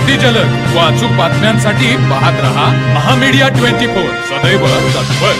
अति जलद व अचूक बातम्यांसाठी पाहत रहा महामीडिया 24 सदैव तत्पर।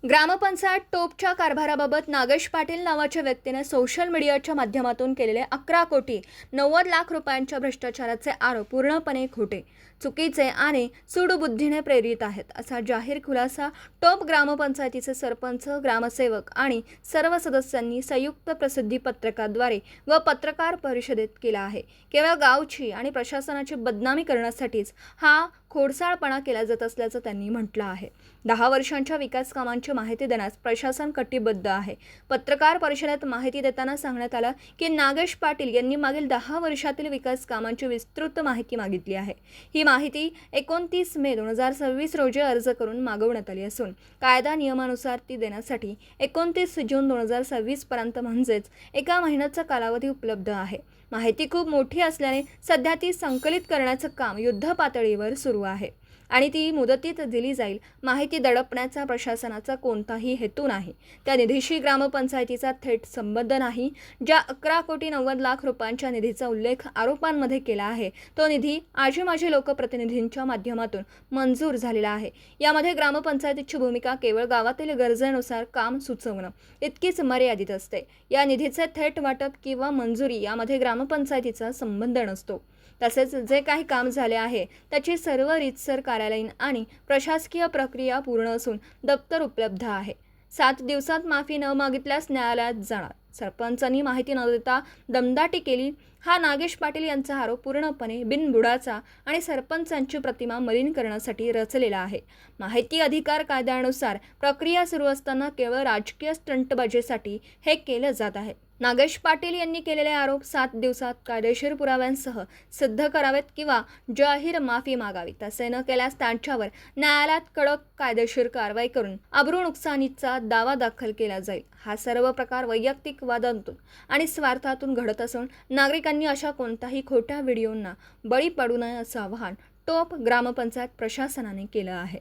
ग्रामपंचायत टोपच्या कारभाराबाबत नागेश पाटील नावाच्या व्यक्तीने सोशल मीडियाच्या माध्यमातून केलेले 11 कोटी 90 लाख रुपयांच्या भ्रष्टाचाराचे आरोप पूर्णपणे खोटे, चुकीचे आणि सूडबुद्धीने प्रेरित आहेत, असा जाहीर खुलासा टोप ग्रामपंचायतीचे सरपंच, ग्रामसेवक आणि सर्व सदस्यांनी संयुक्त प्रसिद्धी पत्रकाद्वारे व पत्रकार परिषदेत केला आहे। केवळ गावची आणि प्रशासनाची बदनामी करण्यासाठीच हा खोडसाळपणा केला जात असल्याचं त्यांनी म्हटलं आहे। 10 वर्षांच्या विकास कामांची माहिती देण्यास प्रशासन कटिबद्ध आहे। पत्रकार परिषदेत माहिती देताना सांगण्यात आलं की नागेश पाटील यांनी मागील 10 वर्षातील विकास कामांची विस्तृत माहिती मागितली आहे। ही माहिती 29 मे 2026 रोजी अर्ज करून मागवण्यात आली असून कायदा नियमानुसार ती देण्यासाठी 29 जून 2026 पर्यंत म्हणजेच एका महिन्याचा कालावधी उपलब्ध आहे। माहिती खूप मोठी असल्याने सध्या ती संकलित करण्याचं काम युद्ध पातळीवर सुरू आहे आणि ती मुदतीत दिली जाईल। माहिती दडपण्याचा प्रशासनाचा कोणताही हेतू नाही। त्या निधीशी ग्रामपंचायतीचा थेट संबंध नाही। ज्या 11 कोटी 90 लाख रुपयांच्या निधीचा उल्लेख आरोपांमध्ये केला आहे तो निधी आजी माजी लोकप्रतिनिधींच्या माध्यमातून मंजूर झालेला आहे। यामध्ये ग्रामपंचायतीची भूमिका केवळ गावातील गरजेनुसार काम सुचवणं इतकीच मर्यादित असते। या निधीचे थेट वाटप किंवा मंजुरी यामध्ये ग्रामपंचायतीचा संबंध नसतो। तसेच जे काही काम झाले आहे त्याची सर्व रीतसर कार्यालयीन आणि प्रशासकीय प्रक्रिया पूर्ण असून दप्तर उपलब्ध आहे। 7 दिवसात माफी न मागितल्यास न्यायालयात जाणार। सरपंचांनी माहिती न देता दमदाटी केली हा नागेश पाटील यांचा आरोप पूर्णपणे बिनबुडाचा आणि सरपंचांची प्रतिमा मलिन करण्यासाठी रचलेला आहे। माहिती अधिकार कायद्यानुसार प्रक्रिया सुरू असताना केवळ राजकीय स्टंटबाजीसाठी हे केलं जात आहे। नागेश पाटील यांनी केलेले आरोप 7 दिवसात कायदेशीर पुराव्यांसह सिद्ध करावेत किंवा जाहीर माफी मागावी। तसे न केल्यास त्यांच्यावर न्यायालयात कडक कायदेशीर कारवाई करून अब्रू नुकसानीचा दावा दाखल केला जाईल। हा सर्व प्रकार वैयक्तिक वादांतून आणि स्वार्थातून घडत असून नागरिकांनी अशा कोणत्याही खोट्या व्हिडिओंना बळी पडू नये असं आवाहन टोप ग्रामपंचायत प्रशासनाने केलं आहे।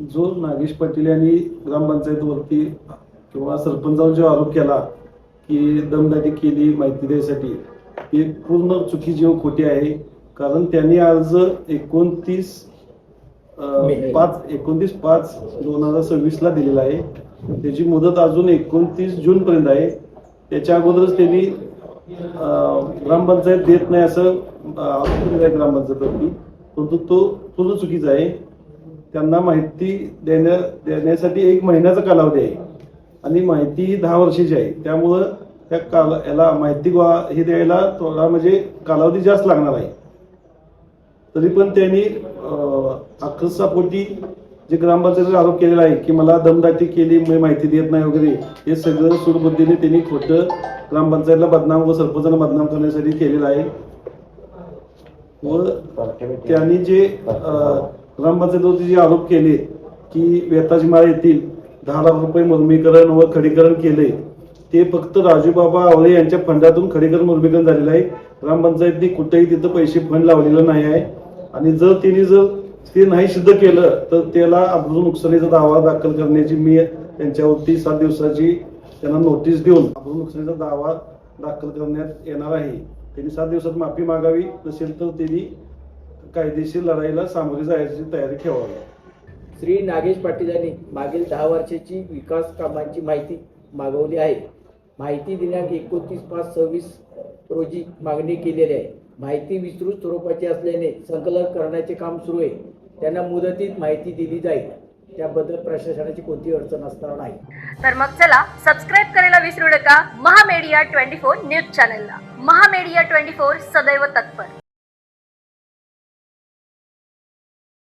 जो नागेश पाटील यांनी ग्रामपंचायतीवरती किंवा सरपंचावर जो आरोप केला की दमदाटी केली माहिती द्यायसाठी, ते पूर्ण चुकीची व खोटी आहे। कारण त्यांनी अर्ज 29/5/2026 ला दिलेला आहे। त्याची मुदत अजून 29 जून पर्यंत आहे। त्याच्या अगोदरच त्यांनी ग्रामपंचायत देत नाही असं आरोप केला आहे ग्रामपंचायतवरती, परंतु तो पूर्ण चुकीचा आहे। त्यांना माहिती देण्यासाठी 1 महिन्याचा कालावधी आहे आणि माहिती ही 10 वर्षाची आहे। त्यामुळं त्या याला माहिती हे द्यायला थोडा म्हणजे कालावधी जास्त लागणार आहे। तरी पण त्यांनी अकस्मापोटी जे ग्रामपंचायतीचा आरोप केलेला आहे की मला दमदाटी केली, मी माहिती देत नाही वगैरे, हे सगळं सूडबुद्धीने त्यांनी खोटं ग्रामपंचायतीला बदनाम व सरपंचाला बदनाम करण्यासाठी केलेलं आहे। व त्यांनी जे ग्रामपंचायतीवरती जे आरोप केले की वेताची माळ येतील, 10 लाख रुपये मुर्मीकरण व खडीकरण केले, ते फक्त राजूबाबा आवळे यांच्या फंडातून खडीकरण मुर्मीकरण झालेलं आहे। ग्रामपंचायतीने कुठेही तिथं पैसे फंड लावलेलं नाही आहे आणि जर ते नाही सिद्ध केलं तर त्याला अब्रू नुकसानीचा दावा दाखल करण्याची मी त्यांच्यावरती 7 दिवसाची त्यांना नोटीस देऊन अब्रू नुकसानीचा दावा दाखल करण्यात येणार आहे। त्यांनी 7 दिवसात माफी मागावी, नसेल तर त्यांनी कायदेशीर लढाईला सामोरे जायची तयारी ठेवावी। श्री नागेश पाटील यांनी मागील 10 वर्षाची विकास कामांची माहिती मागवली आहे। माहिती दिनांक 29/5/26 रोजी मागणी केलेली आहे। माहिती विस्तृत स्वरूपाची असल्याने संकलन करण्याचे काम सुरू आहे। त्यांना मुदतीत माहिती दिली जाईल, त्याबद्दल प्रशासनाची कोणतीही अडचण असणार नाही। तर मग चला सबस्क्राईब करायला विसरू नका महामीडिया 24 न्यूज चॅनलला। महामीडिया 24 सदैव तत्पर।